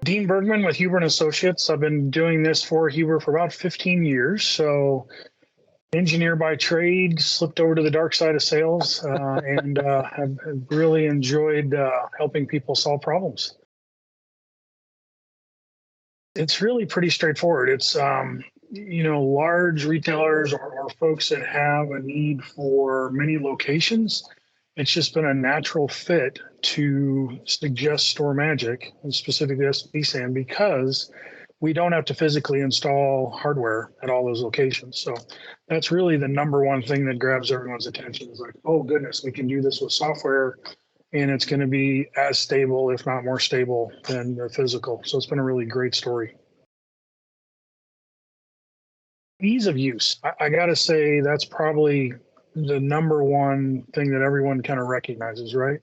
Dean Bergman with Huber and Associates. I've been doing this for Huber for about 15 years. So engineer by trade, slipped over to the dark side of sales, and have really enjoyed helping people solve problems. It's really pretty straightforward. It's large retailers or folks that have a need for many locations. It's just been a natural fit to suggest StorMagic, and specifically SBSAN, because we don't have to physically install hardware at all those locations. So that's really the number one thing that grabs everyone's attention, is like, oh goodness, we can do this with software and it's going to be as stable, if not more stable, than the physical. So it's been a really great story. Ease of use. I got to say that's probably the number one thing that everyone kind of recognizes, right?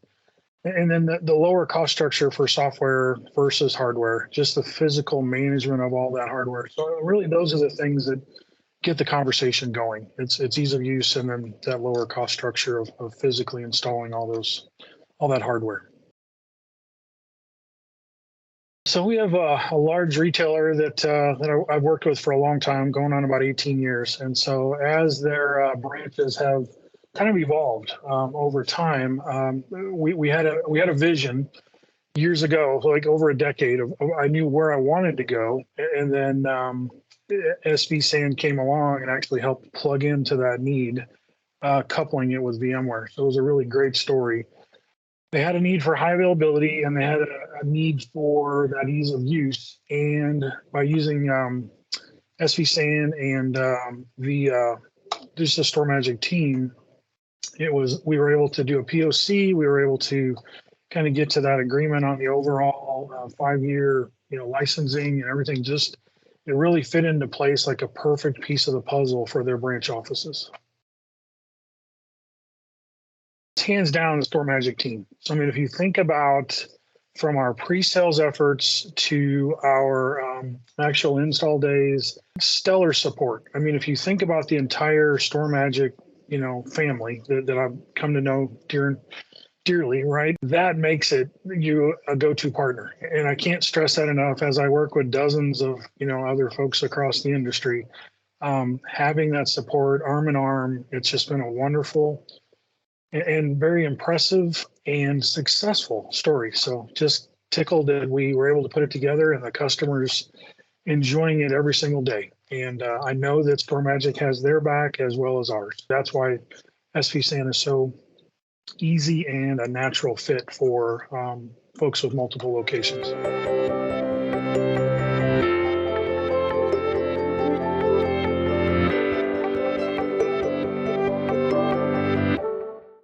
And then the lower cost structure for software versus hardware, just the physical management of all that hardware. So really, those are the things that get the conversation going. It's ease of use, and then that lower cost structure of physically installing all that hardware. So we have a large retailer that I've worked with for a long time, going on about 18 years. And so as their branches have kind of evolved over time, we had a vision years ago, like over a decade. I knew where I wanted to go, and then SBSAN came along and actually helped plug into that need, coupling it with VMware. So it was a really great story. They had a need for high availability, and they had a need for that ease of use. And by using SBSAN and just the StorMagic team, we were able to do a POC. We were able to kind of get to that agreement on the overall 5-year, licensing and everything. Just it really fit into place like a perfect piece of the puzzle for their branch offices. Hands down the StorMagic team. So I mean, if you think about from our pre-sales efforts to our actual install days, stellar support. I mean, if you think about the entire StorMagic, family that I've come to know dearly, right? That makes it you a go-to partner. And I can't stress that enough. As I work with dozens of other folks across the industry, having that support arm in arm, it's just been a wonderful and very impressive and successful story. So just tickled that we were able to put it together, and the customers enjoying it every single day. And I know that StorMagic has their back as well as ours. That's why SBSAN is so easy and a natural fit for folks with multiple locations.